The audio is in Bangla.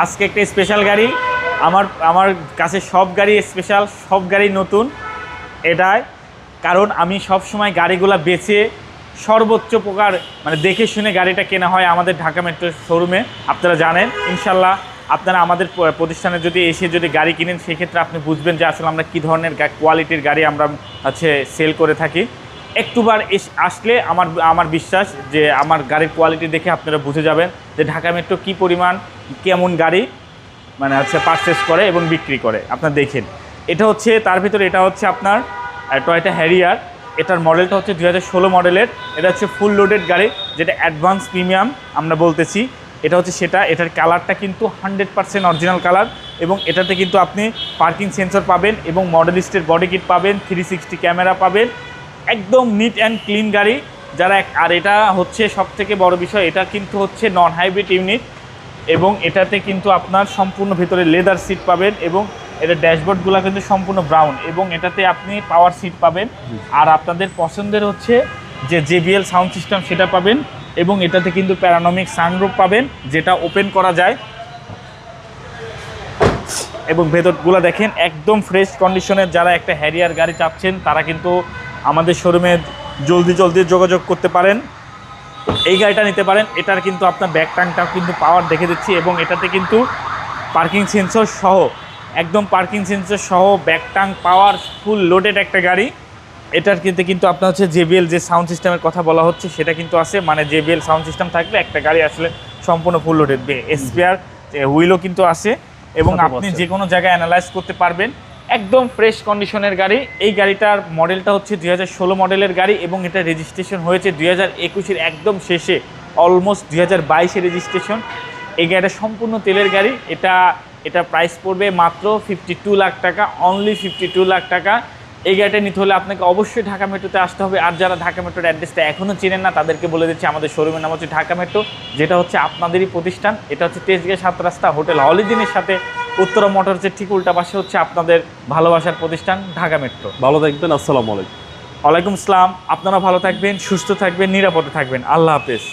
আজকে একটা স্পেশাল গাড়ি। আমার আমার কাছে সব গাড়ি স্পেশাল, সব গাড়ি নতুন। এটাই কারণ আমি সব সময় গাড়িগুলো বেচে সর্বোচ্চ প্রকার মানে দেখে শুনে গাড়িটা কেনা হয় আমাদের ঢাকা মেট্রো শোরুমে। আপনারা জানেন ইনশাল্লাহ। আপনারা আমাদের প্রতিষ্ঠানে যদি এসে যদি গাড়ি কিনেন সেক্ষেত্রে আপনি বুঝবেন যে আসলে আমরা কী ধরনের কোয়ালিটির গাড়ি আমরা সেল করে থাকি। একটুবার আসলে আমার বিশ্বাস যে আমার গাড়ির কোয়ালিটি দেখে আপনারা বুঝে যাবেন যে ঢাকা মেট্রো কী পরিমাণ কেমন গাড়ি পারচেস করে এবং বিক্রি করে। আপনারা দেখেন এটা তার ভিতরে এটা আপনার টয়োটা হ্যারিয়ার। এটার মডেলটা 2016 মডেলের। এটা ফুল লোডেড গাড়ি, যেটা অ্যাডভান্স প্রিমিয়াম আমরা বলতেছি। এটা সেটা। এটার কালারটা কিন্তু 100% অরিজিনাল কালার এবং এটাতে কিন্তু আপনি পার্কিং সেন্সর পাবেন এবং মডেলিস্টের বডি কিট পাবেন, 360 ক্যামেরা পাবেন। একদম নিট অ্যান্ড ক্লিন গাড়ি। আর এটা সবথেকে বড় বিষয়, এটা কিন্তু নন হাইব্রিড ইউনিট এবং এটাতে কিন্তু আপনার সম্পূর্ণ ভিতরে লেদার সিট পাবেন এবং এটা ড্যাশবোর্ডগুলো কিন্তু সম্পূর্ণ ব্রাউন এবং এটাতে আপনি পাওয়ার সিট পাবেন। আর আপনাদের পছন্দের যে JBL সাউন্ড সিস্টেম সেটা পাবেন এবং এটাতে কিন্তু প্যারানমিক সানরুফ পাবেন, যেটা ওপেন করা যায়। এবং ভেতরগুলো দেখেন একদম ফ্রেশ কন্ডিশনের। যারা একটা হ্যারিয়ার গাড়ি চাচ্ছেন তারা কিন্তু আমাদের শোরুমে জলদি যোগাযোগ করতে পারেন, এই গাড়িটা নিতে পারেন। এটার কিন্তু আপনার ব্যাক ট্যাঙ্কটাও কিন্তু পাওয়ার দেখে দিচ্ছি এবং এটাতে কিন্তু পার্কিং সেন্সর সহ, একদম পার্কিং সেন্সর সহ ব্যাক ট্যাঙ্ক পাওয়ার ফুল লোডেড একটা গাড়ি। এটার কিন্তু আপনার JBL যে সাউন্ড সিস্টেমের কথা বলা হচ্ছে সেটা কিন্তু আছে। মানে JBL সাউন্ড সিস্টেম থাকলে একটা গাড়ি আসলে সম্পূর্ণ ফুল লোডেড। স্পেয়ার হুইলও কিন্তু আছে এবং আপনি যে কোনো জায়গায় অ্যানালাইজ করতে পারবেন। একদম ফ্রেশ কন্ডিশনের গাড়ি। এই গাড়িটার মডেলটা 2016 মডেলের গাড়ি এবং এটা রেজিস্ট্রেশন হয়েছে 2021-এর একদম শেষে, অলমোস্ট 2022-এ রেজিস্ট্রেশন। এই গাড়িটা সম্পূর্ণ তেলের গাড়ি। এটা প্রাইস পড়বে মাত্র 52 লাখ টাকা, অনলি 52 লাখ টাকা। এই গাড়িটা নিতে হলে আপনাকে অবশ্যই ঢাকা মেট্রোতে আসতে হবে। আর যারা ঢাকা মেট্রোর অ্যাড্রেসটা এখনও চেনেন না তাদেরকে বলে দিচ্ছি, আমাদের শোরুমের নাম ঢাকা মেট্রো, যেটা আপনাদেরই প্রতিষ্ঠান। এটা তেজগাঁ 7 রাস্তা হোটেল হলিদিনের সাথে উত্তরা মোটরসের ঠিক উল্টা পাশে আপনাদের ভালোবাসার প্রতিষ্ঠান ঢাকা মেট্রো। ভালো থাকবেন। আসসালামু আলাইকুম। ওয়ালাইকুম আসসালাম। আপনারা ভালো থাকবেন, সুস্থ থাকবেন, নিরাপদে থাকবেন। আল্লাহ হাফেজ।